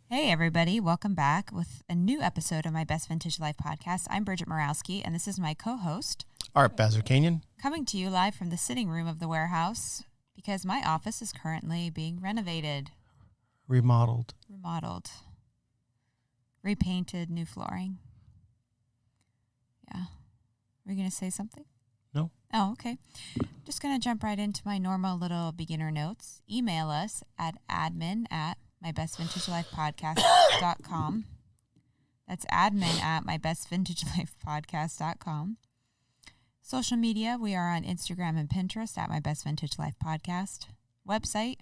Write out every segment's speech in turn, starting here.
Hey, everybody. Welcome back with a new episode of my Best Vintage Life podcast. I'm Bridget Morawski, and this is my co-host, Art Bazarkanian, coming to you live from the sitting room of the warehouse because my office is currently being renovated, remodeled, repainted, new flooring. Yeah. Were you going to say something? No. Oh, okay. Just going to jump right into my normal little beginner notes. Email us at admin@mybestvintagelifepodcast.com. That's admin@mybestvintagelifepodcast.com. Social media, we are on Instagram and Pinterest at My Best Vintage Life Podcast. Website,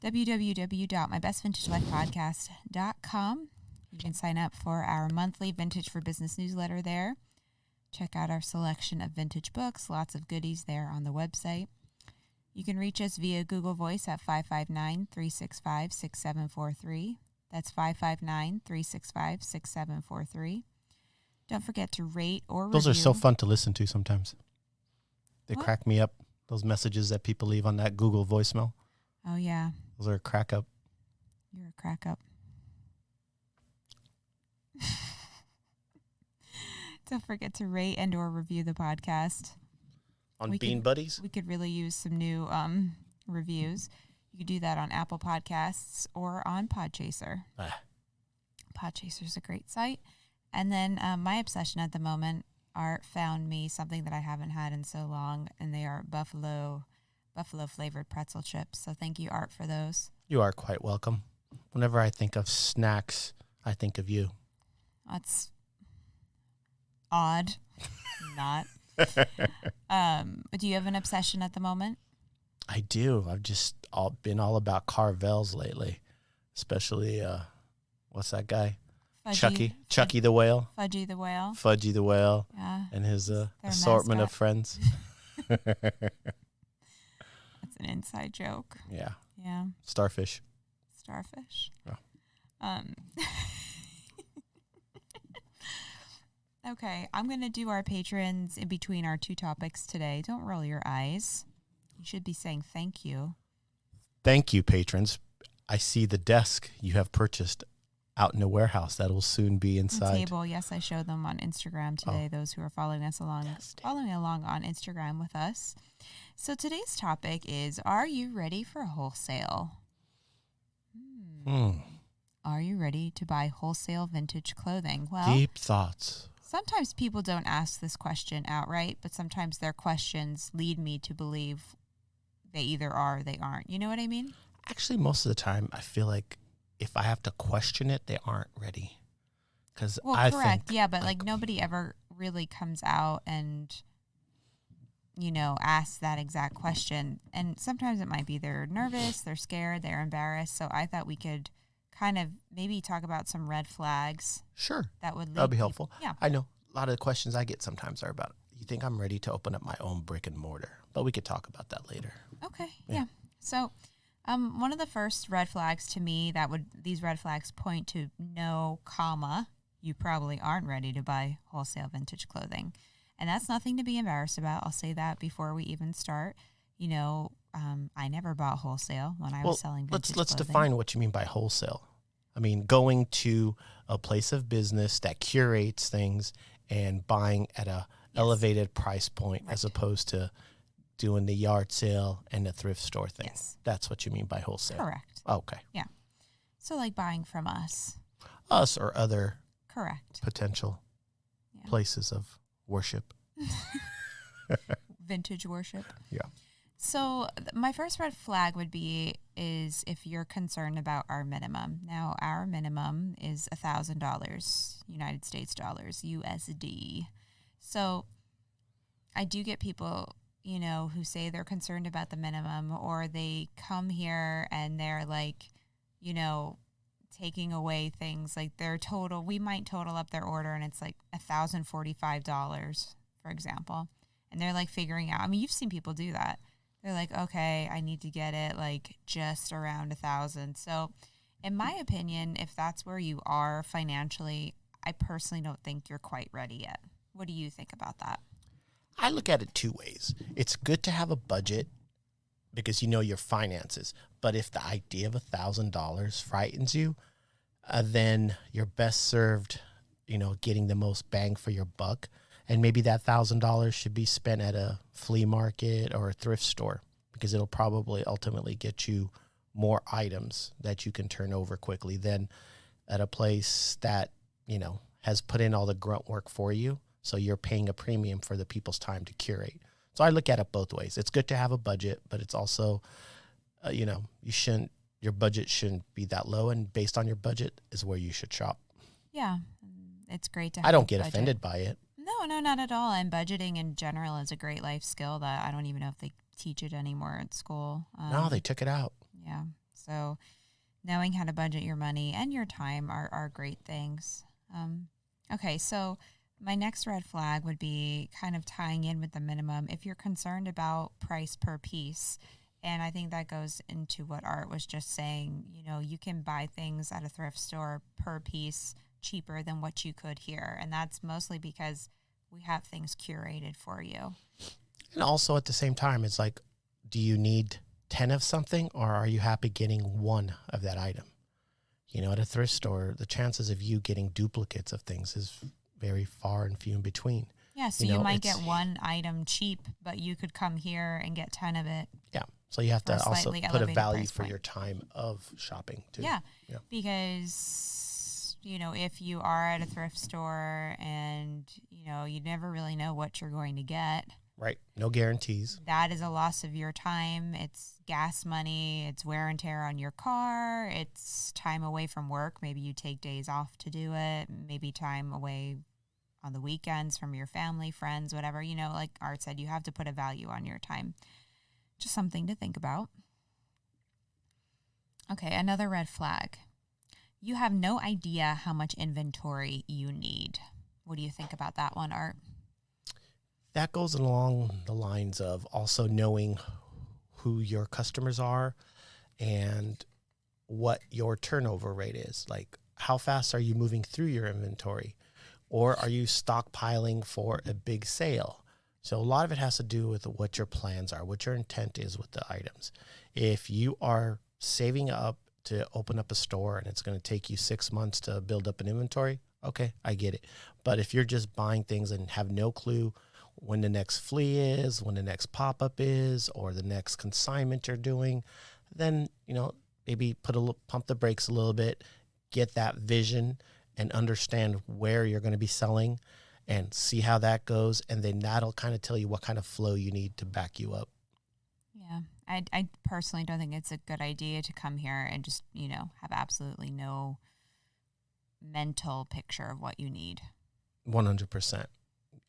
www.mybestvintagelifepodcast.com. You can sign up for our monthly Vintage for Business newsletter there. Check out our selection of vintage books. Lots of goodies there on the website. You can reach us via Google Voice at 559-365-6743. That's 559-365-6743. Don't forget to rate or review. Those are so fun to listen to sometimes. They What? crack me up, those messages that people leave on that Google voicemail. Oh, yeah. Those are a crack up. You're a crack up. Don't forget to rate and or review the podcast. On We Bean could- Buddies? We could really use some new reviews. You could do that on Apple Podcasts or on Podchaser. Podchaser is a great site. And then my obsession at the moment, Art found me something that I haven't had in so long, and they are buffalo flavored pretzel chips. So thank you, Art, for those. You are quite welcome. Whenever I think of snacks, I think of you. That's odd. Not. But do you have an obsession at the moment? I do. I've just been all about Carvels lately, especially, what's that guy? Chucky the Whale. Fudgy the Whale. Fudgy the Whale. Yeah. And his Their assortment mascot. of friends. That's an inside joke. Yeah. Yeah. Starfish. Starfish. Yeah. Okay, I'm going to do our patrons in between our two topics today. Don't roll your eyes. You should be saying thank you. Thank you, patrons. I see the desk you have purchased out in the warehouse that will soon be The inside. table, yes, I showed them on Instagram today, those who are following along on Instagram with us. So today's topic is, are you ready for wholesale? Are you ready to buy wholesale vintage clothing? Well, Deep thoughts. sometimes people don't ask this question outright, but sometimes their questions lead me to believe they either are or they aren't. You know what I mean? Actually, most of the time, I feel like if I have to question it, they aren't ready. Because Well, I correct. think, Yeah, but like nobody ever really comes out and, asks that exact question. And sometimes it might be they're nervous, they're scared, they're embarrassed. So I thought we could kind of maybe talk about some red flags sure, that would lead that'll be helpful. Yeah. I know a lot of the questions I get sometimes are about, you think I'm ready to open up my own brick and mortar? But we could talk about that later. Okay. Yeah. Yeah. So, one of the first red flags to me these red flags point to no, comma, you probably aren't ready to buy wholesale vintage clothing. And that's nothing to be embarrassed about. I'll say that before we even start. I never bought wholesale when I was selling vintage let's clothing. define what you mean by wholesale. I mean, going to a place of business that curates things and buying at a elevated price point as opposed to doing the yard sale and the thrift store thing. Yes. That's what you mean by wholesale. Correct. Okay. Yeah. So like buying from us. Us or other Correct. potential Yeah. places of worship. Vintage worship. Yeah. So my first red flag is if you're concerned about our minimum. Now, our minimum is $1,000 United States dollars, USD. So I do get people, who say they're concerned about the minimum, or they come here and they're like, taking away things like we might total up their order and it's like $1,045, for example. And they're like figuring out, you've seen people do that. They're like, okay, I need to get it like just around 1,000. So in my opinion, if that's where you are financially, I personally don't think you're quite ready yet. What do you think about that? I look at it two ways. It's good to have a budget because you know your finances. But if the idea of $1,000 frightens you, then you're best served, getting the most bang for your buck. And maybe that $1,000 should be spent at a flea market or a thrift store, because it'll probably ultimately get you more items that you can turn over quickly than at a place that, has put in all the grunt work for you. So you're paying a premium for the people's time to curate. So I look at it both ways. It's good to have a budget, but it's also, your budget shouldn't be that low. And based on your budget is where you should shop. Yeah. It's great to have I don't get budget. offended by it. No, not at all. And budgeting in general is a great life skill that I don't even know if they teach it anymore at school. No, they took it out. Yeah. So knowing how to budget your money and your time are great things. Okay, so my next red flag would be kind of tying in with the minimum. If you're concerned about price per piece, and I think that goes into what Art was just saying, you can buy things at a thrift store per piece cheaper than what you could here. And that's mostly because we have things curated for you. And also at the same time, it's like, do you need 10 of something, or are you happy getting one of that item? At a thrift store, the chances of you getting duplicates of things is very far and few in between. Yeah, so you might get one item cheap, but you could come here and get 10 of it. Yeah, so you have to also put a value for your time of shopping too. Yeah, because, if you are at a thrift store and, you never really know what you're going to get. Right, no guarantees. That is a loss of your time. It's gas money. It's wear and tear on your car. It's time away from work. Maybe you take days off to do it. Maybe time away on the weekends from your family, friends, whatever. Like Art said, you have to put a value on your time. Just something to think about. Okay, another red flag. You have no idea how much inventory you need. What do you think about that one, Art? That goes along the lines of also knowing who your customers are and what your turnover rate is. Like, how fast are you moving through your inventory? Or are you stockpiling for a big sale? So a lot of it has to do with what your plans are, what your intent is with the items. If you are saving up to open up a store and it's going to take you 6 months to build up an inventory, okay, I get it. But if you're just buying things and have no clue when the next flea is, when the next pop-up is, or the next consignment you're doing, then, maybe pump the brakes a little bit, get that vision and understand where you're going to be selling and see how that goes. And then that'll kind of tell you what kind of flow you need to back you up. Yeah. I personally don't think it's a good idea to come here and just, have absolutely no mental picture of what you need. 100%.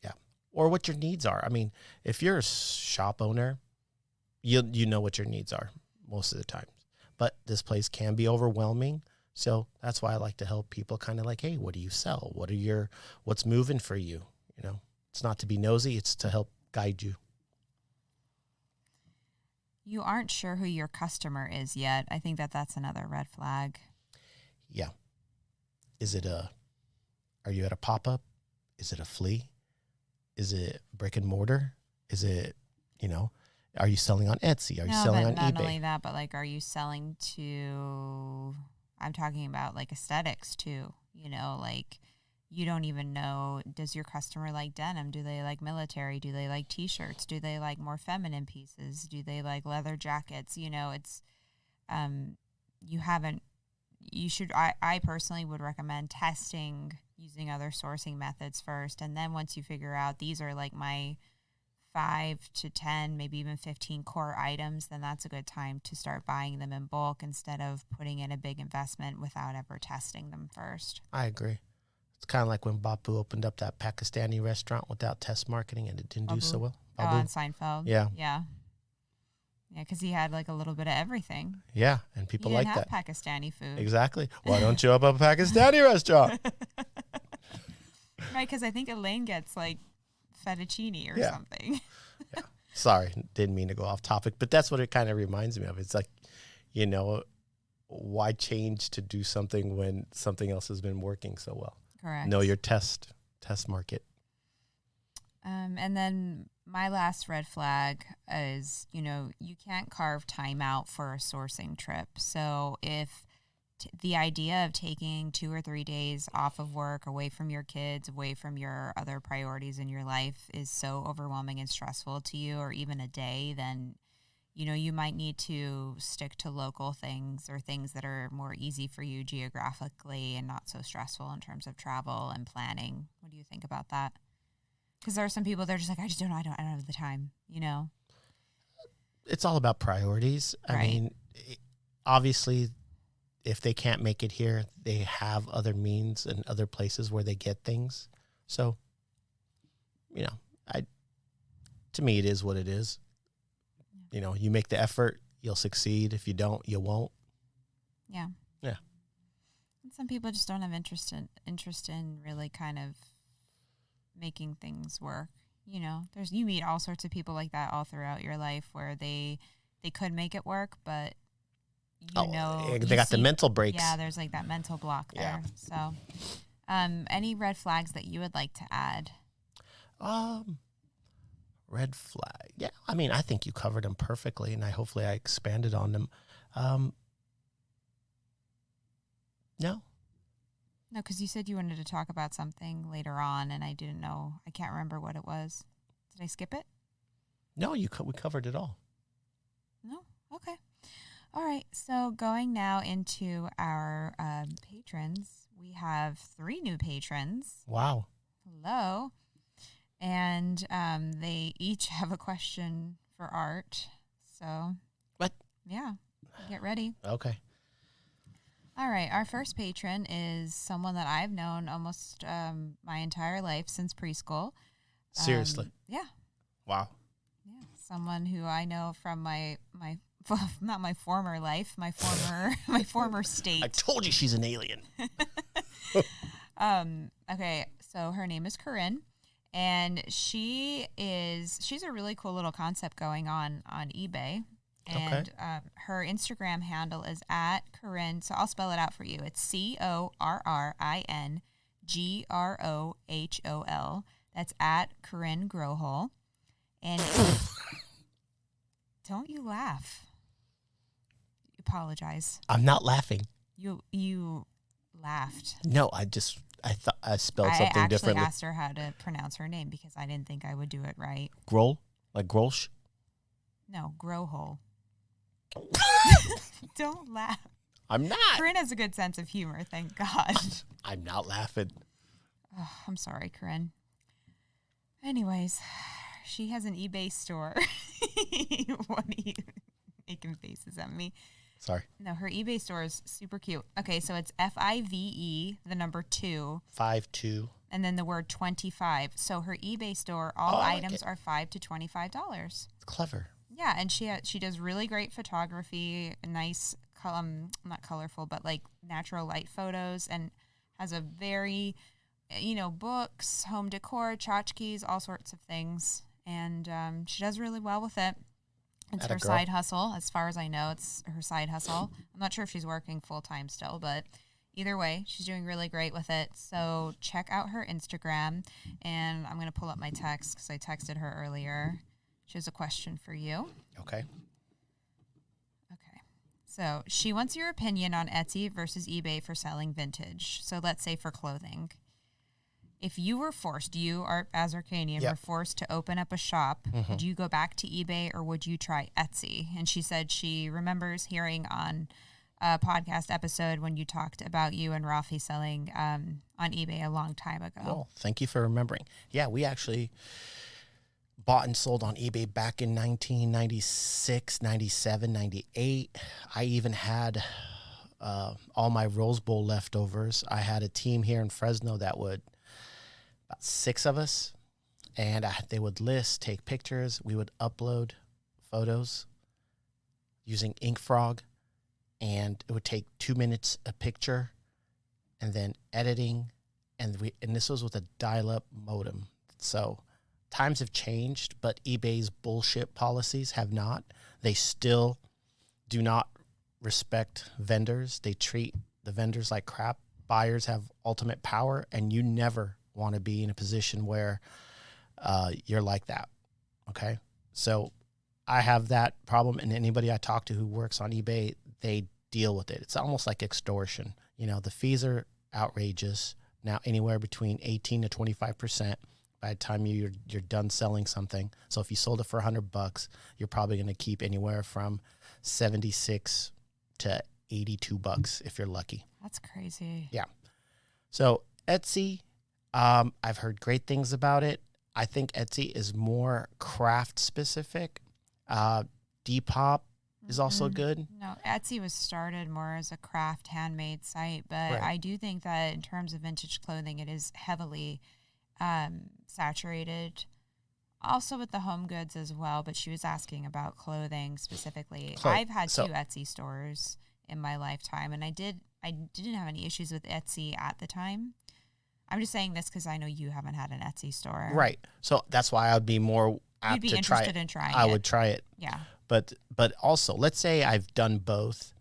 Yeah. Or what your needs are. I mean, if you're a shop owner, you know what your needs are most of the time. But this place can be overwhelming. So that's why I like to help people kind of like, hey, what do you sell? What's moving for you? It's not to be nosy. It's to help guide you. You aren't sure who your customer is yet. I think that's another red flag. Yeah. Are you at a pop-up? Is it a flea? Is it brick and mortar? Is it, are you selling on Etsy? Are you selling on eBay? Not only that, but are you selling to, I'm talking about aesthetics too, you don't even know, does your customer like denim? Do they like military? Do they like t-shirts? Do they like more feminine pieces? Do they like leather jackets? It's, I personally would recommend testing using other sourcing methods first. And then once you figure out these are my 5 to 10, maybe even 15 core items, then that's a good time to start buying them in bulk instead of putting in a big investment without ever testing them first. I agree. It's kind of like when Bapu opened up that Pakistani restaurant without test marketing and it didn't do so well. Babu. On Seinfeld. Yeah. Yeah. Yeah, because he had a little bit of everything. Yeah, and people like that. Pakistani food. Exactly. Why don't you open up a Pakistani restaurant? Right, because I think Elaine gets fettuccine or something. Yeah. Sorry, didn't mean to go off topic, but that's what it kind of reminds me of. It's why change to do something when something else has been working so well? Correct. Know your test market. And then my last red flag is, you can't carve time out for a sourcing trip. So if the idea of taking 2 or 3 days off of work, away from your kids, away from your other priorities in your life is so overwhelming and stressful to you, or even a day, then, you might need to stick to local things or things that are more easy for you geographically and not so stressful in terms of travel and planning. What do you think about that? Because there are some people, they're just like, I just don't know. I don't have the time, It's all about priorities. I Right. mean, obviously, if they can't make it here, they have other means and other places where they get things. So, to me, it is what it is. You make the effort, you'll succeed. If you don't, you won't. Yeah. Yeah. And some people just don't have interest in really kind of making things work. You meet all sorts of people like that all throughout your life where they could make it work, but they got the mental breaks. Yeah, there's like that mental block there. Yeah. So, any red flags that you would like to add? Red flag. Yeah, I mean, I think you covered them perfectly, and hopefully I expanded on them. No. No, because you said you wanted to talk about something later on, and I didn't know. I can't remember what it was. Did I skip it? No, we covered it all. No? Okay. All right. So going now into our patrons, we have 3 new patrons. Wow. Hello. And they each have a question for Art. So. What? Yeah. Get ready. Okay. All right. Our first patron is someone that I've known almost my entire life since preschool. Seriously? Yeah. Wow. Yeah. Someone who I know from my not my former life, my former state. I told you she's an alien. Okay. So her name is Corinne. And she's a really cool little concept going on eBay. And her Instagram handle is at Corinne. So I'll spell it out for you. It's CORRINGROHOL. That's at Corinne Grohol. And don't you laugh. Apologize. I'm not laughing. You laughed. No, I thought I spelled something differently. I actually asked her how to pronounce her name because I didn't think I would do it right. Grohl? Like Grolsch? No, Grohol. Don't laugh. I'm not. Corinne has a good sense of humor, thank God. I'm not laughing. Oh, I'm sorry, Corinne. Anyways, she has an eBay store. What are you making faces at me? Sorry. No, her eBay store is super cute. Okay, so it's FIVE, the number 2. 5-2. And then the word 25. So her eBay store, all items are $5 to $25. It's clever. Yeah, and she does really great photography, nice, not colorful, but like natural light photos, and has a very, books, home decor, tchotchkes, all sorts of things. And she does really well with it. It's her side hustle. As far as I know, it's her side hustle. I'm not sure if she's working full-time still, but either way, she's doing really great with it. So check out her Instagram, and I'm going to pull up my text because I texted her earlier. She has a question for you. Okay. Okay. So she wants your opinion on Etsy versus eBay for selling vintage. So let's say for clothing. If you were forced, as Arcanian, were forced to open up a shop, would you go back to eBay or would you try Etsy? And she said she remembers hearing on a podcast episode when you talked about you and Rafi selling on eBay a long time ago. Well, thank you for remembering. Yeah, we actually bought and sold on eBay back in 1996, 97, 98. I even had all my Rose Bowl leftovers. I had a team here in Fresno that would, about 6 of us, and they would list, take pictures. We would upload photos using InkFrog, and it would take 2 minutes a picture, and then editing, and this was with a dial-up modem. So times have changed, but eBay's bullshit policies have not. They still do not respect vendors. They treat the vendors like crap. Buyers have ultimate power, and you never want to be in a position where you're like that. Okay? So I have that problem, and anybody I talk to who works on eBay, they deal with it. It's almost like extortion. The fees are outrageous now, anywhere between 18 to 25% by the time you're done selling something. So if you sold it for $100, you're probably going to keep anywhere from 76 to $82 if you're lucky. That's crazy. Yeah. So Etsy, I've heard great things about it. I think Etsy is more craft specific. Depop is also good. No, Etsy was started more as a craft handmade site, but Right. I do think that in terms of vintage clothing, it is heavily saturated. Also with the home goods as well, but she was asking about clothing specifically. I've had 2 Etsy stores in my lifetime, and I didn't have any issues with Etsy at the time. I'm just saying this because I know you haven't had an Etsy store. Right. So that's why I would be more apt You'd be to try interested it. in trying I it. would try it. Yeah. But also, let's say I've done both,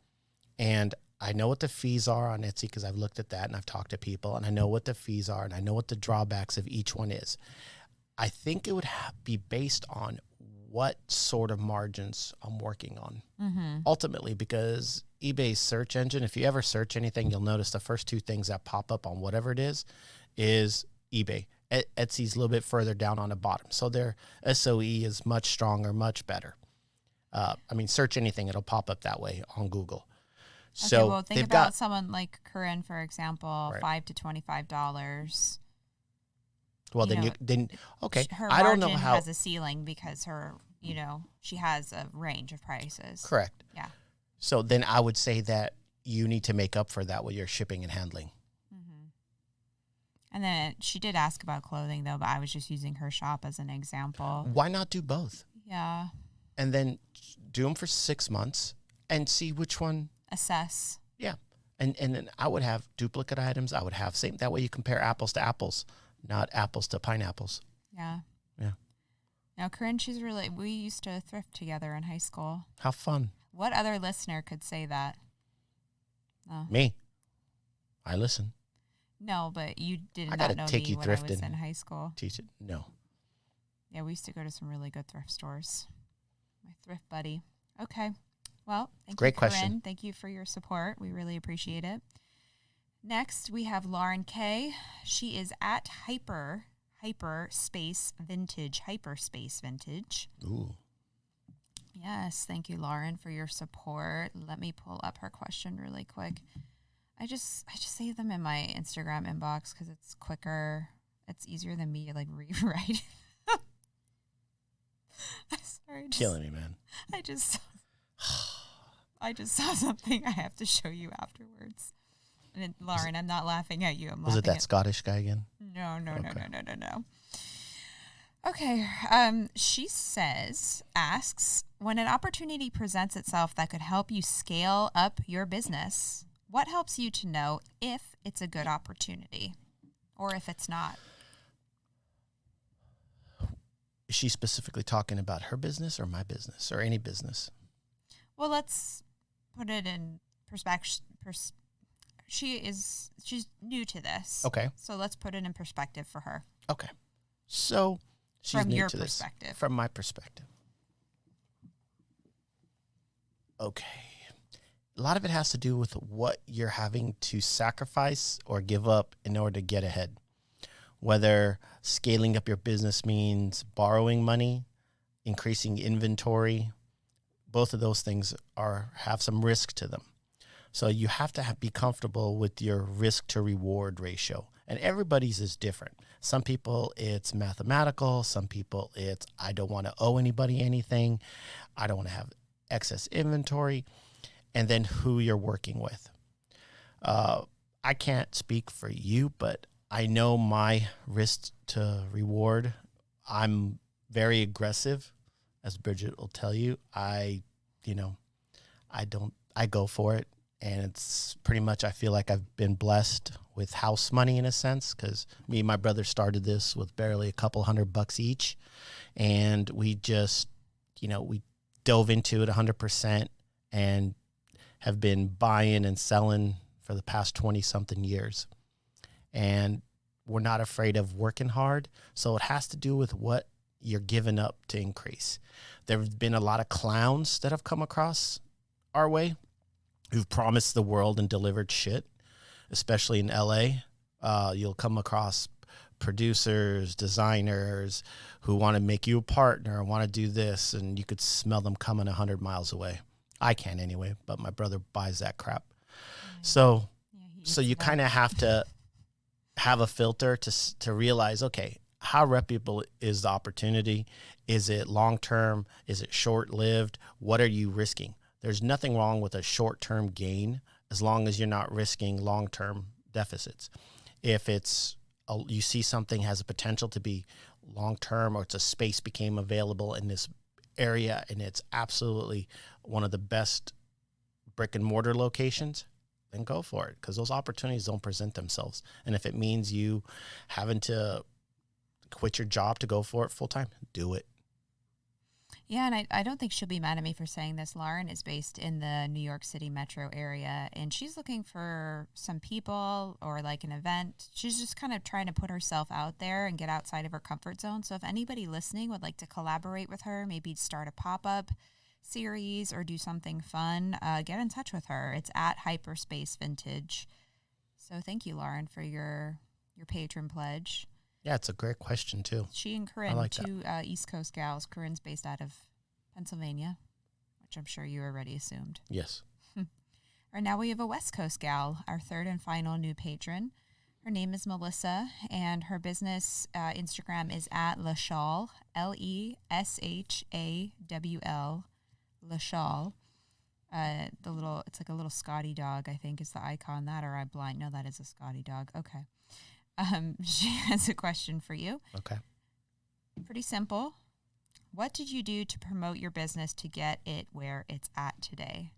and I know what the fees are on Etsy because I've looked at that and I've talked to people, and I know what the fees are, and I know what the drawbacks of each one is. I think it would be based on what sort of margins I'm working on. Ultimately, because eBay's search engine, if you ever search anything, you'll notice the first 2 things that pop up on whatever it is eBay. Etsy's a little bit further down on the bottom. So their SOE is much stronger, much better. Search anything, it'll pop up that way on Google. So okay, well, think about someone like Corinne, for example, Right. $5 to $25. Well, okay. Her I don't margin know how. has a ceiling because she has a range of prices. Correct. Yeah. So then I would say that you need to make up for that with your shipping and handling. And then she did ask about clothing, though, but I was just using her shop as an example. Why not do both? Yeah. And then do them for 6 months and see which one. Assess. Yeah. And then I would have duplicate items. I would have same. That way you compare apples to apples, not apples to pineapples. Yeah. Yeah. Now, Corinne, we used to thrift together in high school. How fun. What other listener could say that? No. Me. I listen. No, but you did I not gotta know take me you when I was thrifting. in high school. Teach it. No. Yeah, we used to go to some really good thrift stores. My thrift buddy. Okay. Well, thank Great you, Corinne. question. Thank you for your support. We really appreciate it. Next, we have Lauren K. She is at Hyperspace Vintage. Ooh. Yes, thank you, Lauren, for your support. Let me pull up her question really quick. I just save them in my Instagram inbox because it's quicker. It's easier than me to rewrite. I'm sorry. Killing me, man. I just saw something I have to show you afterwards. And Lauren, I'm not laughing at you. Was it that Scottish guy again? No. Okay. She asks, when an opportunity presents itself that could help you scale up your business, what helps you to know if it's a good opportunity or if it's not? Is she specifically talking about her business or my business or any business? Well, let's put it in perspective. She's new to this. Okay. So let's put it in perspective for her. Okay. So she's From new your to this. perspective. From my perspective. Okay. A lot of it has to do with what you're having to sacrifice or give up in order to get ahead. Whether scaling up your business means borrowing money, increasing inventory, both of those things have some risk to them. So you have to be comfortable with your risk to reward ratio. And everybody's is different. Some people it's mathematical. Some people it's I don't want to owe anybody anything. I don't want to have excess inventory. And then who you're working with. I can't speak for you, but I know my risk to reward. I'm very aggressive, as Bridget will tell you. I go for it. And it's pretty much, I feel like I've been blessed with house money in a sense, because me and my brother started this with barely a couple $100 each. And we just, we dove into it 100% and have been buying and selling for the past 20 something years. And we're not afraid of working hard. So it has to do with what you're giving up to increase. There have been a lot of clowns that have come across our way. who've promised the world and delivered shit, especially in LA. You'll come across producers, designers who want to make you a partner, want to do this, and you could smell them coming 100 miles away. I can't anyway, but my brother buys that crap. So you kind of have to have a filter to realize, okay, how reputable is the opportunity? Is it long-term? Is it short-lived? What are you risking? There's nothing wrong with a short-term gain as long as you're not risking long-term deficits. If you see something has a potential to be long-term, or it's a space became available in this area and it's absolutely one of the best brick and mortar locations, then go for it, because those opportunities don't present themselves. And if it means you having to quit your job to go for it full time, do it. Yeah, and I don't think she'll be mad at me for saying this. Lauren is based in the New York City metro area, and she's looking for some people or like an event. She's just kind of trying to put herself out there and get outside of her comfort zone. So if anybody listening would like to collaborate with her, maybe start a pop-up series or do something fun, get in touch with her. It's at Hyperspace Vintage. So thank you, Lauren, for your patron pledge. Yeah, it's a great question, too. She and Corinne, two East Coast gals. Corinne's based out of Pennsylvania, which I'm sure you already assumed. Yes. All right, now we have a West Coast gal, our third and final new patron. Her name is Melissa, and her business Instagram is at Leshawl, Leshawl, Leshawl. It's like a little Scotty dog, I think, is the icon. That, or I'm blind. No, that is a Scotty dog. Okay. She has a question for you. Okay. Pretty simple. What did you do to promote your business to get it where it's at today?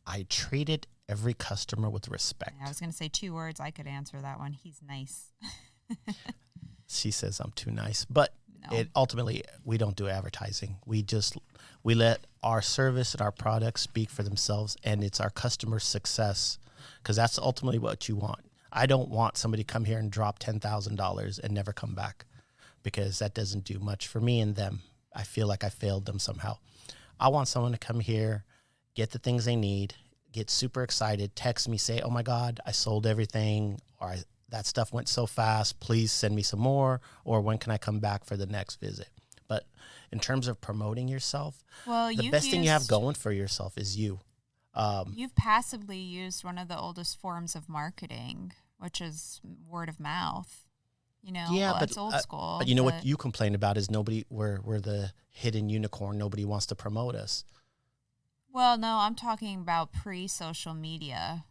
I treated every customer with respect. I was going to say 2 words. I could answer that one. He's nice. She says I'm too nice, but No. Ultimately, we don't do advertising. We let our service and our products speak for themselves, and it's our customer success, because that's ultimately what you want. I don't want somebody to come here and drop $10,000 and never come back, because that doesn't do much for me and them. I feel like I failed them somehow. I want someone to come here, get the things they need, get super excited, text me, say, oh my God, I sold everything, or that stuff went so fast, please send me some more, or when can I come back for the next visit? But in terms of promoting yourself, the best thing you have going for yourself is you. You've passively used one of the oldest forms of marketing, which is word of mouth. Yeah, but it's old school. But you know what you complain about is we're the hidden unicorn. Nobody wants to promote us. Well, no, I'm talking about pre-social media.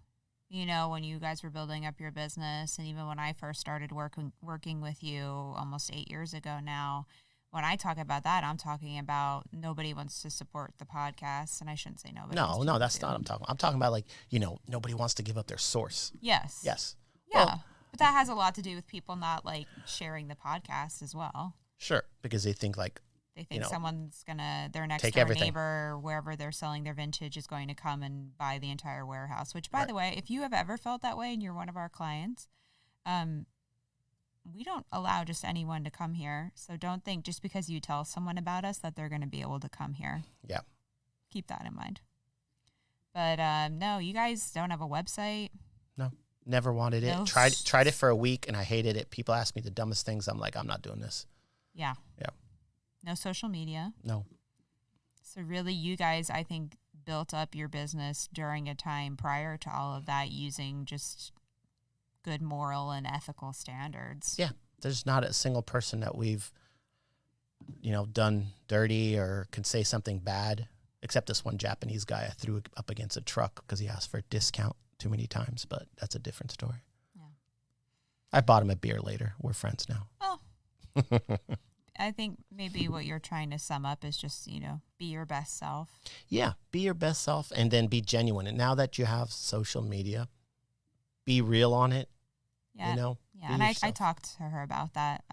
When you guys were building up your business, and even when I first started working with you almost 8 years ago now. When I talk about that, I'm talking about nobody wants to support the podcast, and I shouldn't say nobody. No, that's not what I'm talking about. I'm talking about nobody wants to give up their source. Yes. Yes. Yeah, well, but that has a lot to do with people not sharing the podcast as well. Sure, because they think someone's their next take door everything. neighbor, wherever they're selling their vintage, is going to come and buy the entire warehouse. Which, by the way, if you have ever felt that way and you're one of our clients, we don't allow just anyone to come here. So don't think just because you tell someone about us that they're going to be able to come here. Yeah. Keep that in mind. But no, you guys don't have a website. No, never wanted it. No. Tried it for a week and I hated it. People ask me the dumbest things. I'm like, I'm not doing this. Yeah. Yeah. No social media. No. So really, you guys, I think, built up your business during a time prior to all of that using just good moral and ethical standards. Yeah. There's not a single person that we've, done dirty or can say something bad, except this one Japanese guy I threw up against a truck because he asked for a discount too many times, but that's a different story. Yeah. I bought him a beer later. We're friends now. Oh. I think maybe what you're trying to sum up is just, be your best self. Yeah, be your best self and then be genuine. And now that you have social media, be real on it. Yeah. Yeah. And I talked to her about that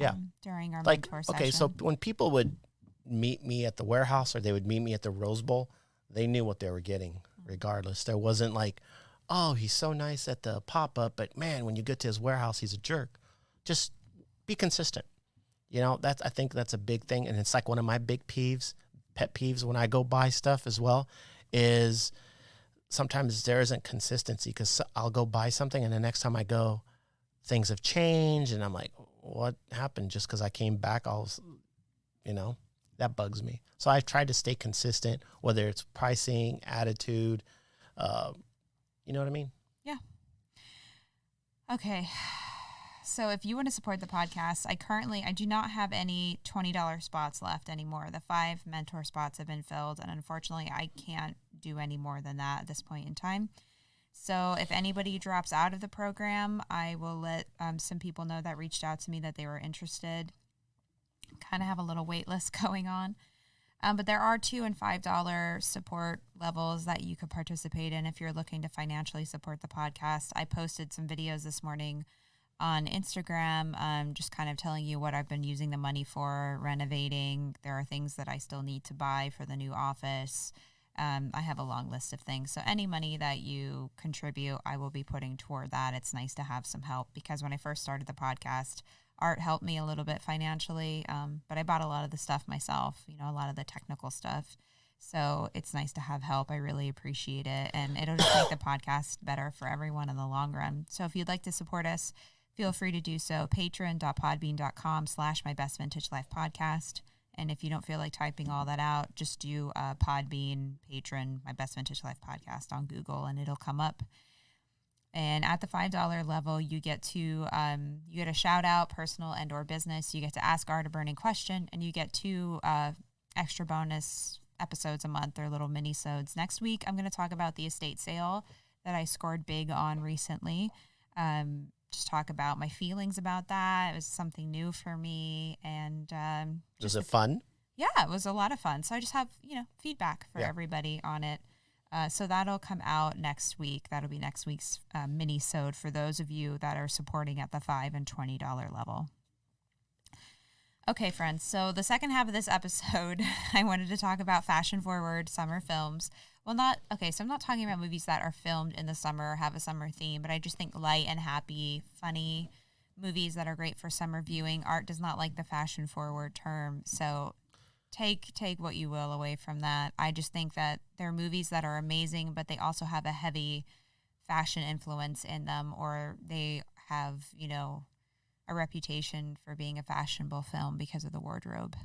during our mentor session. Okay, so when people would meet me at the warehouse or they would meet me at the Rose Bowl, they knew what they were getting regardless. There wasn't like, oh, he's so nice at the pop-up, but man, when you get to his warehouse, he's a jerk. Just be consistent. I think that's a big thing. And it's like one of my big pet peeves when I go buy stuff as well is sometimes there isn't consistency because I'll go buy something and the next time I go, things have changed and I'm like, what happened? Just because I came back, that bugs me. So I've tried to stay consistent, whether it's pricing, attitude, you know what I mean? Yeah. Okay. So if you want to support the podcast, I do not have any $20 spots left anymore. The 5 mentor spots have been filled, and unfortunately I can't do any more than that at this point in time. So if anybody drops out of the program, I will let some people know that reached out to me that they were interested. Kind of have a little wait list going on. But there are $2 and $5 support levels that you could participate in if you're looking to financially support the podcast. I posted some videos this morning on Instagram, just kind of telling you what I've been using the money for, renovating. There are things that I still need to buy for the new office. I have a long list of things. So any money that you contribute, I will be putting toward that. It's nice to have some help because when I first started the podcast, Art helped me a little bit financially, but I bought a lot of the stuff myself, a lot of the technical stuff. So it's nice to have help. I really appreciate it. And it'll just make the podcast better for everyone in the long run. So if you'd like to support us, feel free to do so. patron.podbean.com/mybestvintagelifepodcast. And if you don't feel like typing all that out, just do Podbean, Patron, My Best Vintage Life Podcast on Google, and it'll come up. And at the $5 level, you get a shout out, personal and or business. You get to ask Art a burning question, and you get 2 extra bonus episodes a month or little mini-sodes. Next week, I'm going to talk about the estate sale that I scored big on recently. Just talk about my feelings about that. It was something new for me. And was it fun? Yeah, it was a lot of fun. So I just have, feedback for everybody on it. So that'll come out next week. That'll be next week's mini-sode for those of you that are supporting at the $5 and $20 level. Okay, friends. So the second half of this episode, I wanted to talk about fashion-forward summer films. So I'm not talking about movies that are filmed in the summer or have a summer theme, but I just think light and happy, funny movies that are great for summer viewing. Art does not like the fashion-forward term, so take what you will away from that. I just think that there are movies that are amazing, but they also have a heavy fashion influence in them, or they have, a reputation for being a fashionable film because of the wardrobe.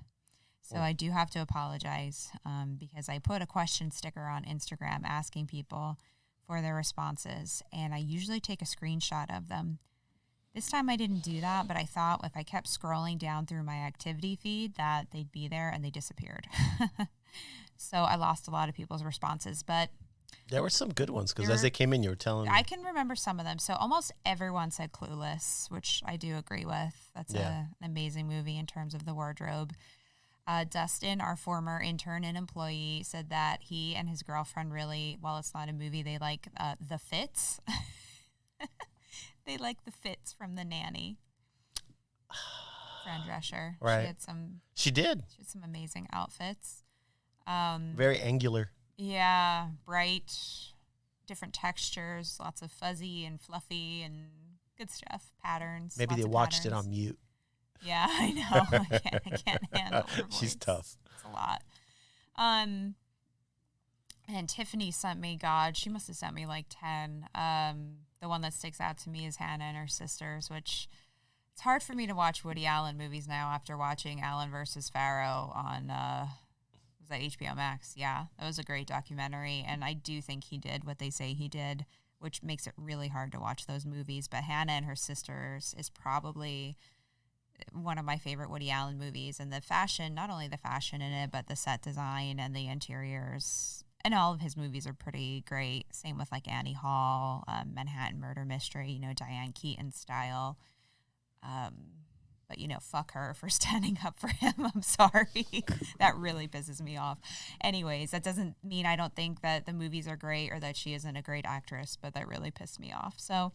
So I do have to apologize because I put a question sticker on Instagram asking people for their responses, and I usually take a screenshot of them. This time I didn't do that, but I thought if I kept scrolling down through my activity feed that they'd be there, and they disappeared. So I lost a lot of people's responses, but there were some good ones because as they came in, you were telling me. I can remember some of them. So almost everyone said Clueless, which I do agree with. That's an amazing movie in terms of the wardrobe. Dustin, our former intern and employee, said that he and his girlfriend really, while it's not a movie, they like the fits. They like the fits from The Nanny. Fran Drescher. Right. She did some amazing outfits. Very angular. Yeah, bright, different textures, lots of fuzzy and fluffy and good stuff. Patterns. Maybe they watched it on mute. Yeah, I know. I can't handle her voice. She's tough. It's a lot. And Tiffany sent me, she must have sent me like 10. The one that sticks out to me is Hannah and Her Sisters, which it's hard for me to watch Woody Allen movies now after watching Allen versus Farrow on, was that HBO Max? Yeah, that was a great documentary. And I do think he did what they say he did, which makes it really hard to watch those movies. But Hannah and Her Sisters is probably one of my favorite Woody Allen movies, and the fashion, not only the fashion in it, but the set design and the interiors, and all of his movies are pretty great. Same with like Annie Hall, Manhattan Murder Mystery, Diane Keaton style. But fuck her for standing up for him. I'm sorry. That really pisses me off. Anyways, that doesn't mean I don't think that the movies are great or that she isn't a great actress, but that really pissed me off. So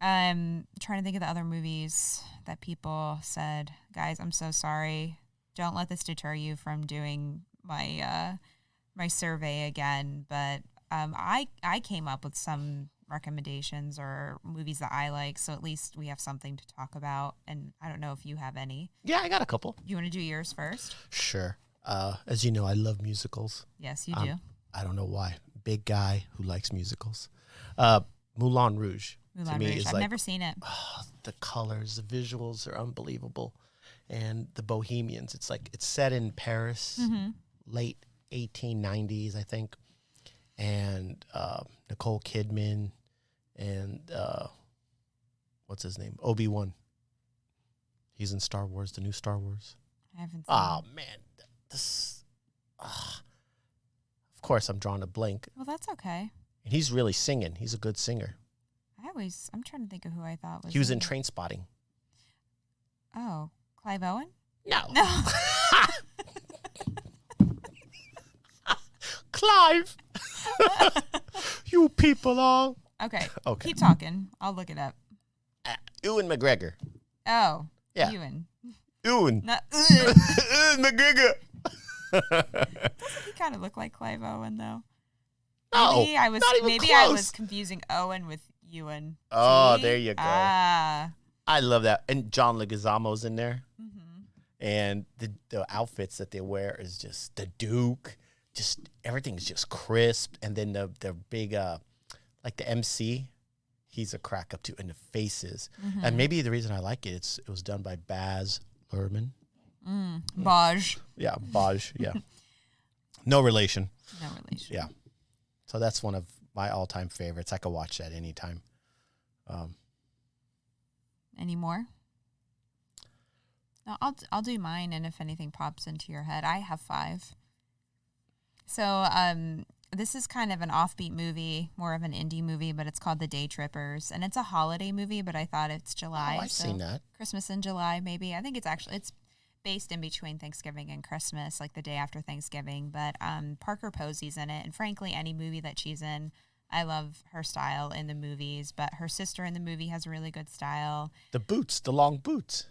I'm trying to think of the other movies that people said. Guys, I'm so sorry. Don't let this deter you from doing my my survey again. But I came up with some recommendations or movies that I like, so at least we have something to talk about. And I don't know if you have any. Yeah, I got a couple. You want to do yours first? Sure. As you know, I love musicals. Yes, you do. I don't know why. big guy who likes musicals. Moulin Rouge. Moulin Rouge. I've never seen it. The colors, the visuals are unbelievable. And the Bohemians, it's set in Paris, late 1890s, I think. And Nicole Kidman and what's his name? Obi-Wan. He's in Star Wars, the new Star Wars. I haven't seen Oh, man. This, of course, I'm drawing a blank. Well, that's okay. And he's really singing. He's a good singer. I'm trying to think of who I thought was. He was in Trainspotting. Oh, Clive Owen? No. No. Clive. You people all. Okay. Okay. Keep talking. I'll look it up. Ewan McGregor. Oh. Yeah. Ewan. Ewan. Not, Ewan McGregor. Doesn't he kind of look like Clive Owen, though? No, Maybe I was not even maybe close. I was confusing Owen with Ewan. Oh, See? there you go. Ah. I love that. And John Leguizamo's in there. Mm-hmm. And the outfits that they wear is just the Duke. Just everything's just crisp. And then the big, like the MC, he's a crack up too. And the faces. Mm-hmm. And maybe the reason I like it, it was done by Baz Luhrmann. Baj. Yeah, Baj. Yeah. No relation. No relation. Yeah. So that's one of my all-time favorites. I could watch that anytime. Any more? No, I'll do mine, and if anything pops into your head, I have 5. So this is kind of an offbeat movie, more of an indie movie, but it's called The Day Trippers, and it's a holiday movie, but I thought it's July. Oh, I've seen that. Christmas in July, maybe. I think it's based in between Thanksgiving and Christmas, like the day after Thanksgiving. But Parker Posey's in it, and frankly, any movie that she's in, I love her style in the movies. But her sister in the movie has really good style. The boots, the long boots.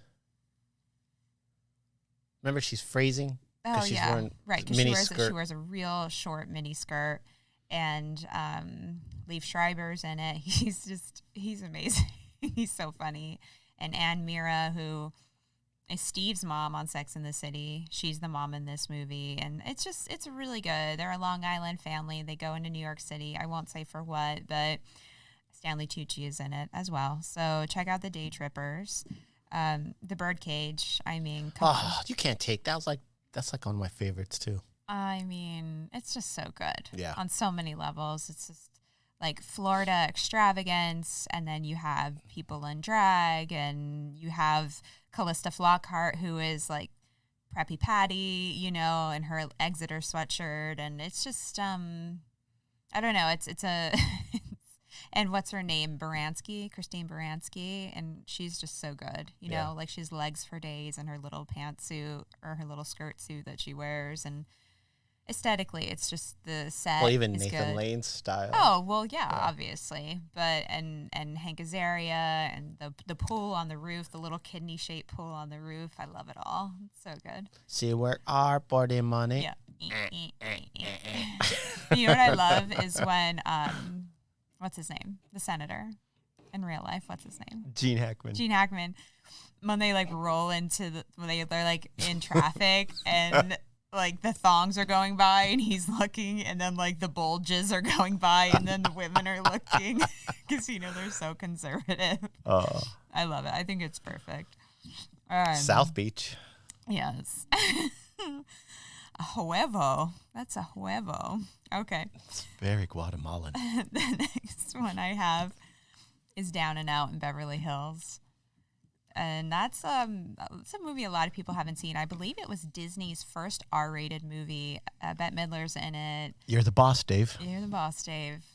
Remember, she's phrasing. Oh she's yeah, wearing right. Because she wears a real short mini skirt, and Liev Schreiber's in it. He's amazing. He's so funny. And Anne Mira, who is Steve's mom on Sex and the City. She's the mom in this movie. And it's really good. They're a Long Island family. They go into New York City. I won't say for what, but Stanley Tucci is in it as well. So check out The Day Trippers. The Birdcage, I mean, come on. You can't take that. That's like one of my favorites too. I mean, it's just so good. Yeah. On so many levels. It's just like Florida extravagance, and then you have people in drag, and you have Callista Flockhart, who is like Preppy Patty, in her Exeter sweatshirt, and it's just I don't know, it's a and what's her name, Christine Baranski, and she's just so good, you know, like she has legs for days in her little pantsuit or her little skirt suit that she wears, and aesthetically, it's just the set. Well, even is Nathan good. Lane's style. Oh well, yeah, obviously, but and Hank Azaria and the pool on the roof, the little kidney shaped pool on the roof. I love it all. It's so good. See where our body money. Yeah. You know what I love is when what's his name, the senator, in real life. What's his name? Gene Hackman. When they like roll into they're like in traffic and. Like the thongs are going by and he's looking, and then like the bulges are going by, and then the women are looking because they're so conservative. I love it. I think it's perfect. South Beach. Yes. A huevo. That's a huevo. Okay. It's very Guatemalan. The next one I have is Down and Out in Beverly Hills. And that's a movie a lot of people haven't seen. I believe it was Disney's first R-rated movie. Bette Midler's in it. You're the boss, Dave. You're the boss, Dave.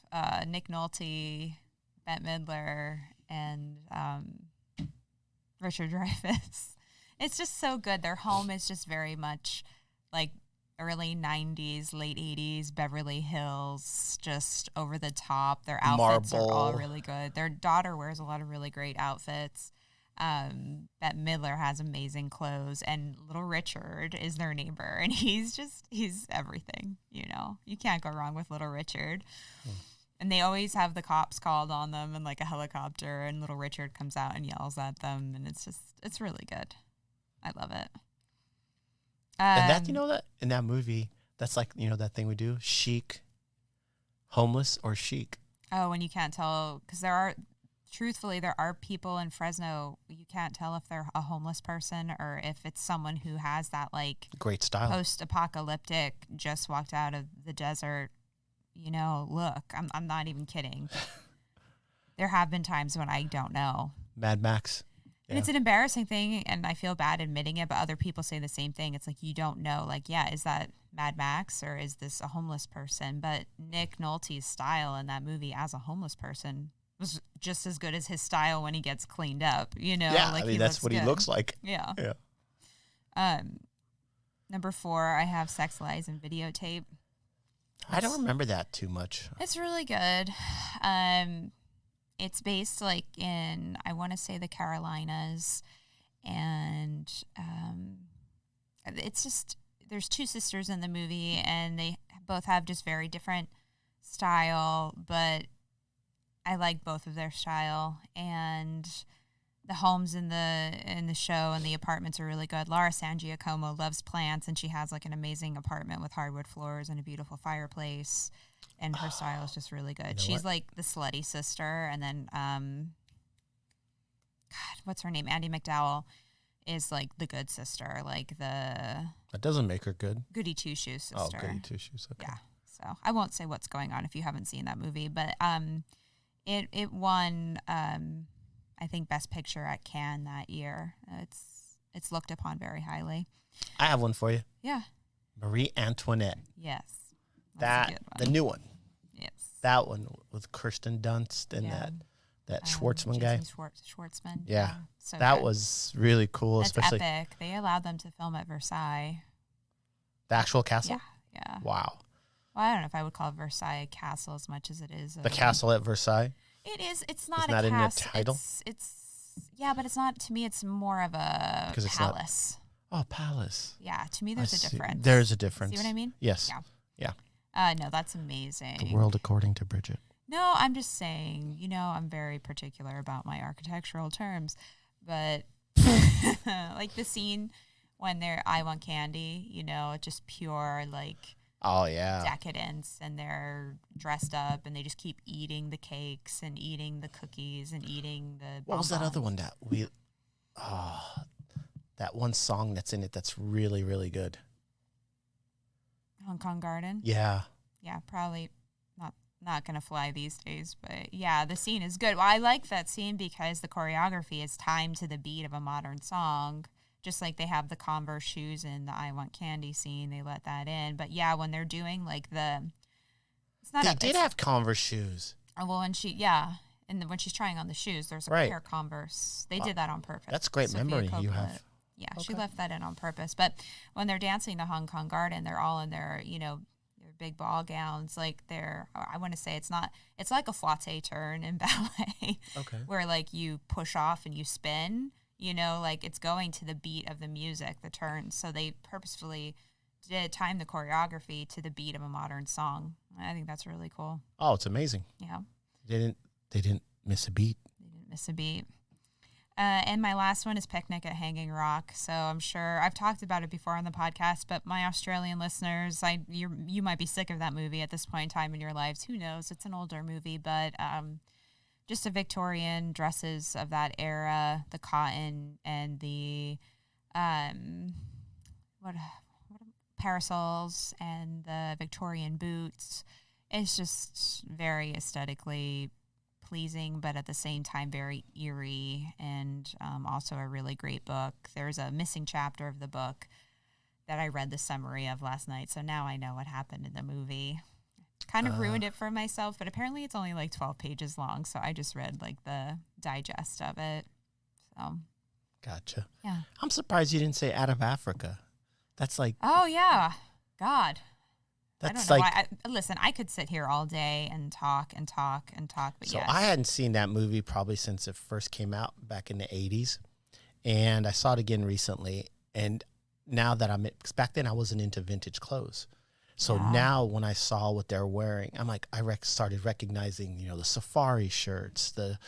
Nick Nolte, Bette Midler, and Richard Dreyfuss. It's just so good. Their home is just very much like early 90s, late 80s, Beverly Hills, just over the top. Their outfits are all really good. Their daughter wears a lot of really great outfits. Bette Midler has amazing clothes, and little Richard is their neighbor, and he's everything, you can't go wrong with little Richard. And they always have the cops called on them in like a helicopter, and little Richard comes out and yells at them, and it's really good. I love it. And that, that in that movie, that's like, that thing we do, chic, Homeless or chic? Oh, and you can't tell, because truthfully, there are people in Fresno, you can't tell if they're a homeless person or if it's someone who has that, like, Great style. Post-apocalyptic, just walked out of the desert, look. I'm not even kidding. There have been times when I don't know. Mad Max. And it's an embarrassing thing, and I feel bad admitting it, but other people say the same thing. It's like, you don't know, like, yeah, is that Mad Max or is this a homeless person? But Nick Nolte's style in that movie as a homeless person was just as good as his style when he gets cleaned up, Yeah, like, I mean, that's what good. he looks like. Yeah. Yeah. Number 4, I have Sex, Lies, and Videotape. I don't remember that too much. It's really good. It's based, like, in, I want to say, the Carolinas, and it's just, there's 2 sisters in the movie, and they both have just very different style, but I like both of their style, and the homes in the show and the apartments are really good. Laura San Giacomo loves plants, and she has, like, an amazing apartment with hardwood floors and a beautiful fireplace. And her style is just really good. She's like the slutty sister, and then God, what's her name? Andie MacDowell is like the good sister, like the. That doesn't make her good. Goody Two Shoes sister. Oh, Goody Two Shoes. Okay. Yeah. So I won't say what's going on if you haven't seen that movie, but it won I think Best Picture at Cannes that year. It's looked upon very highly. I have one for you. Yeah. Marie Antoinette. Yes. The new one. Yes. That one with Kirsten Dunst and that Schwartzman guy. Schwartzman. Yeah. So that good. was really cool. That's especially epic. They allowed them to film at Versailles. The actual castle? Yeah. Wow. Well, I don't know if I would call Versailles a castle as much as it is. The castle at Versailles? It is. It's not Isn't that a in the castle. title? Yeah, but it's not, to me, it's more of a palace. Oh, palace. Yeah, to me, there's a difference. There's a difference. See what I mean? Yes. Yeah. No, that's amazing. The world according to Bridget. No, I'm just saying, I'm very particular about my architectural terms, but like the scene when they're I Want Candy, just pure, like, oh yeah, decadence, and they're dressed up and they just keep eating the cakes and eating the cookies and eating the What was that other one that we that one song that's in it that's really, really good? Hong Kong Garden? Yeah. Yeah, probably not going to fly these days, but yeah, the scene is good. Well, I like that scene because the choreography is timed to the beat of a modern song, just like they have the Converse shoes in the I Want Candy scene. They let that in. But yeah, when they're doing like they did have Converse shoes. Well, when when she's trying on the shoes, there's a pair of Converse. They did that on purpose. That's great memory you have. Yeah, okay. She left that in on purpose. But when they're dancing the Hong Kong Garden, they're all in their, their big ball gowns. Like I want to say it's like a flotte turn in ballet. Okay. Where like you push off and you spin, like it's going to the beat of the music, the turn. So they purposefully did time the choreography to the beat of a modern song. I think that's really cool. Oh, it's amazing. Yeah. They didn't miss a beat. They didn't miss a beat. And my last one is Picnic at Hanging Rock. So I'm sure I've talked about it before on the podcast, but my Australian listeners, you might be sick of that movie at this point in time in your lives. Who knows? It's an older movie, but just the Victorian dresses of that era, the cotton and the parasols and the Victorian boots. It's just very aesthetically pleasing, but at the same time very eerie, and also a really great book. There's a missing chapter of the book that I read the summary of last night, so now I know what happened in the movie. Kind of ruined it for myself, but apparently it's only like 12 pages long, so I just read like the digest of it. So gotcha. Yeah. I'm surprised you didn't say Out of Africa. That's like, oh yeah, God. that's I don't know like, why. Listen, I could sit here all day and talk and talk and talk, but so yes. I hadn't seen that movie probably since it first came out back in the 80s. And I saw it again recently. And now that back then I wasn't into vintage clothes. So now when I saw what they're wearing, I'm like, started recognizing, the safari shirts, the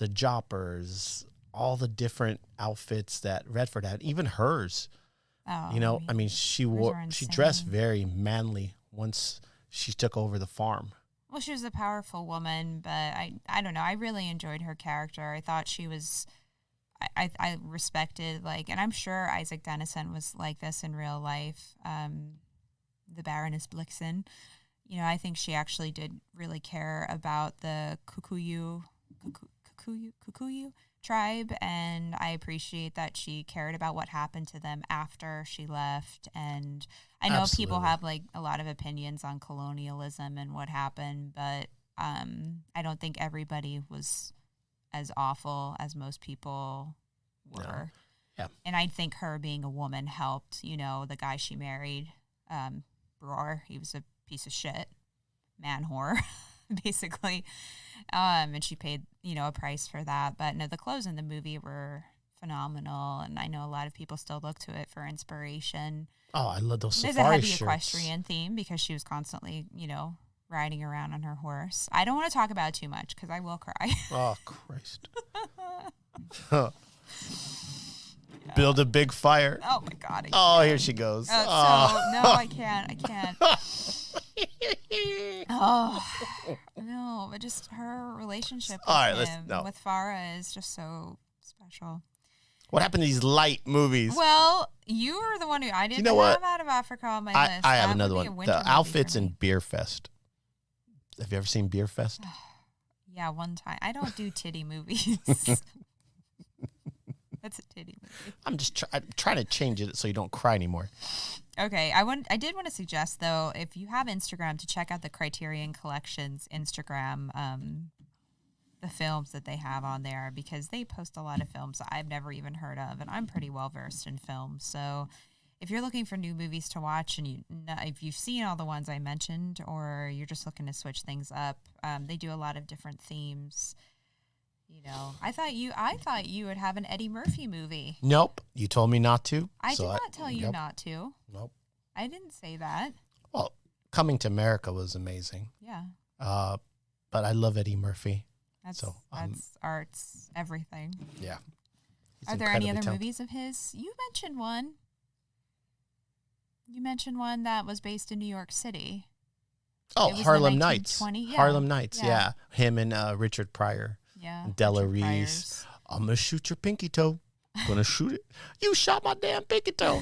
joppers, all the different outfits that Redford had, even hers. Oh, I mean, she dressed very manly once she took over the farm. Well, she was a powerful woman, but I don't know. I really enjoyed her character. I thought she was, I respected, like, and I'm sure Isaac Dennison was like this in real life. The Baroness Blixen, you know, I think she actually did really care about the Kikuyu tribe, and I appreciate that she cared about what happened to them after she left. And I know people Absolutely. have like a lot of opinions on colonialism and what happened, but I don't think everybody was as awful as most people were. No. Yeah. And I think her being a woman helped. You know, the guy she married, Brewer, he was a piece of shit, man whore, basically. And she paid, you know, a price for that. But no, the clothes in the movie were phenomenal, and I know a lot of people still look to it for inspiration. Oh, I love those There's safari a heavy shirts. equestrian theme because she was constantly, you know, riding around on her horse. I don't want to talk about it too much because I will cry. Oh, Christ. Build a big fire. Oh my God. Oh, here she goes. So, no, I can't. Oh, no, but just her relationship with him, with Farah is just so special. What happened to these light movies? Well, you were the one who I didn't have Out of Africa on my list. I have another one. The outfits in Beer Fest. Have you ever seen Beer Fest? Yeah, one time. I don't do titty movies. That's a titty movie. I'm just trying to change it so you don't cry anymore. Okay, I did want to suggest though, if you have Instagram, to check out the Criterion Collection's Instagram, the films that they have on there, because they post a lot of films that I've never even heard of, and I'm pretty well versed in films. So if you're looking for new movies to watch, and if you've seen all the ones I mentioned, or you're just looking to switch things up, they do a lot of different themes. You know, I thought you would have an Eddie Murphy movie. Nope. You told me not to. I did not tell you not to. Nope. I didn't say that. Well, Coming to America was amazing. Yeah. But I love Eddie Murphy. That's art's everything. Yeah. Are there any other movies of his? You mentioned one. You mentioned one that was based in New York City. Oh, Harlem Nights. Yeah. Harlem Nights, yeah. Him and Richard Pryor. Yeah. Della Reese. I'm going to shoot your pinky toe. Gonna shoot it. You shot my damn pinky toe.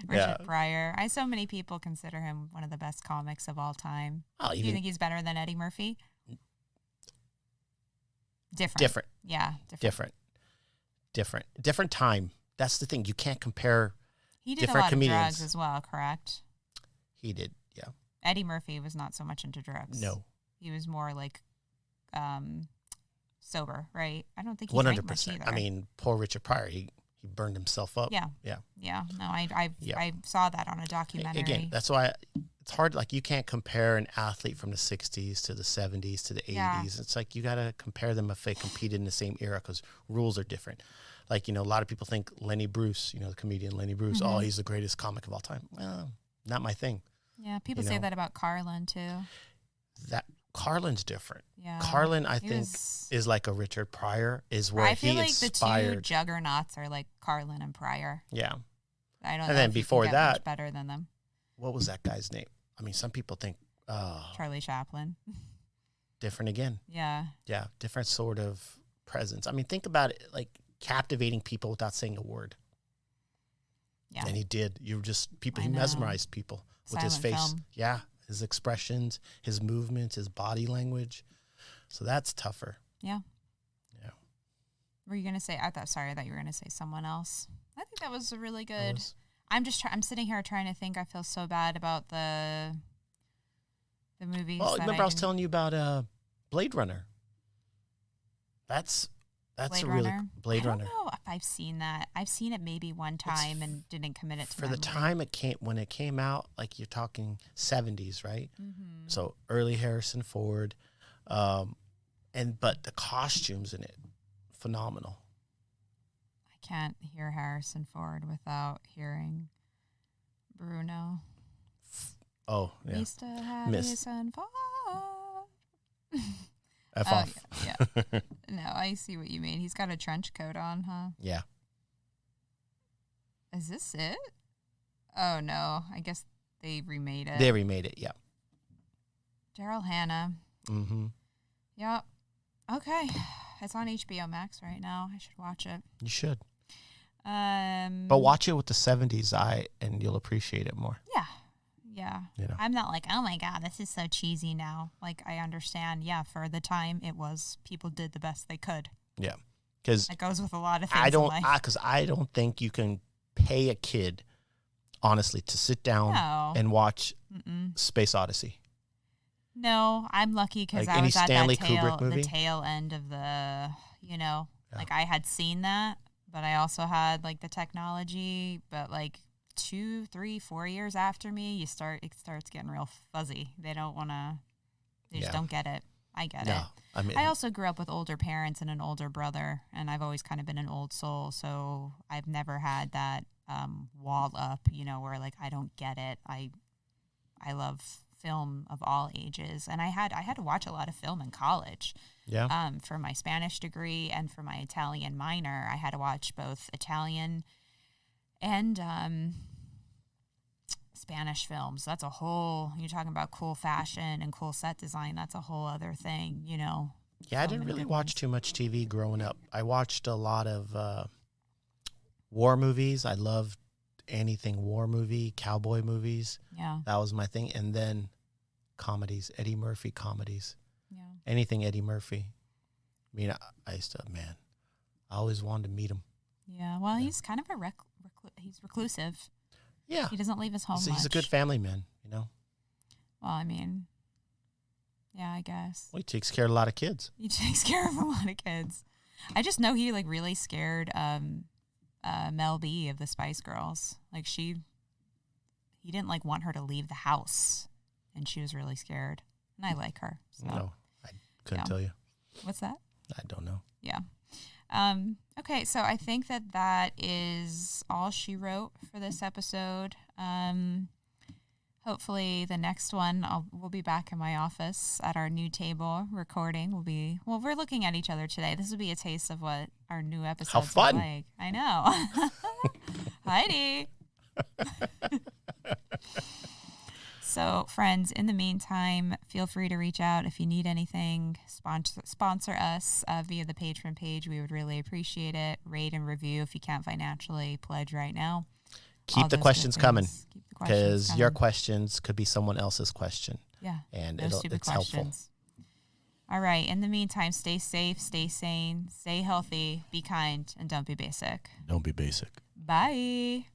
Richard Pryor. So many people consider him one of the best comics of all time. Do you think he's better than Eddie Murphy? Different. Yeah. Different time. That's the thing. You can't compare. He did a lot of drugs as well, correct? He did, yeah. Eddie Murphy was not so much into drugs. No. He was more like sober, right? I don't think he 100%. Drank much either. I mean, poor Richard Pryor, he burned himself up. Yeah. No, I saw that on a documentary. Again, that's why it's hard. Like, you can't compare an athlete from the 60s to the 70s to the 80s. It's like you got to compare them if they competed in the same era, because rules are different. Like, you know, a lot of people think Lenny Bruce, you know, the comedian Lenny Bruce, oh, he's the greatest comic of all time. Well, not my thing. Yeah, people say that about Carlin too. Carlin's different. Yeah. Carlin, I think, is like a Richard Pryor, is where he inspired. I feel like the two juggernauts are like Carlin and Pryor. Yeah. I don't know. And then before that, much better than them. What was that guy's name? I mean, some people think Charlie Chaplin. Different again. Yeah. Yeah, different sort of presence. I mean, think about it, like captivating people without saying a word. Yeah. And he did. You were just people. He mesmerized people with his face. Film. Yeah. His expressions, his movements, his body language. So that's tougher. Yeah. Yeah. Were you going to say, I thought you were going to say someone else. I think that was a really good. I'm sitting here trying to think. I feel so bad about the movies. Well, remember I was telling you about Blade Runner. That's Blade Runner. I don't know if I've seen that. I've seen it maybe one time and didn't commit it to memory. For the time when it came out, like you're talking 70s, right? Mm-hmm. So early Harrison Ford, but the costumes in it, phenomenal. I can't hear Harrison Ford without hearing Bruno. Oh, yeah. Mr. Harrison Ford. F off. Yeah. No, I see what you mean. He's got a trench coat on, huh? Yeah. Is this it? Oh, no. I guess they remade it. They remade it, yeah. Daryl Hannah. Mm-hmm. Yep. Okay. It's on HBO Max right now. I should watch it. You should. But watch it with the 70s eye, and you'll appreciate it more. Yeah. Yeah. You know. I'm not like, oh my God, this is so cheesy now. Like, I understand. Yeah, for the time it was, people did the best they could. Yeah. Because it goes with a lot of things in life. Because I don't think you can pay a kid, honestly, to sit down and watch Space Odyssey. No, I'm lucky because like I was at Stanley the tail end of the, like I had seen that, but I also had like the technology, but like 2, 3, 4 years after me, it starts getting real fuzzy. They don't want to, they just don't get it. I get it. I mean, I also grew up with older parents and an older brother, and I've always kind of been an old soul, so I've never had that wall up, where like I don't get it. I love film of all ages, and I had to watch a lot of film in college. Yeah. For my Spanish degree and for my Italian minor, I had to watch both Italian and Spanish films. That's a whole, you're talking about cool fashion and cool set design. That's a whole other thing, Yeah, I didn't really watch too much TV growing up. I watched a lot of war movies. I loved anything war movie, cowboy movies. Yeah. That was my thing. And then comedies, Eddie Murphy comedies. Yeah. Anything Eddie Murphy. I mean, I used to, I always wanted to meet him. Yeah, well, he's kind of he's reclusive. Yeah. He doesn't leave his home much. He's a good family man, Well, I mean, yeah, I guess. Well, he takes care of a lot of kids. He takes care of a lot of kids. I just know he, like, really scared Mel B of the Spice Girls. Like, he didn't, like, want her to leave the house, and she was really scared. And I like her. So. No, I couldn't tell you. What's that? I don't know. Yeah. Okay, so I think that is all she wrote for this episode. Hopefully the next one, we'll be back in my office at our new table recording. We're looking at each other today. This will be a taste of what our new episodes are like. I know. Heidi. So, friends, in the meantime, feel free to reach out if you need anything. Sponsor us via the Patron page. We would really appreciate it. Rate and review if you can't financially pledge right now. Keep the questions coming, because your questions could be someone else's question. Yeah, and it's helpful. All right. In the meantime, stay safe, stay sane, stay healthy, be kind, and don't be basic. Don't be basic. Bye.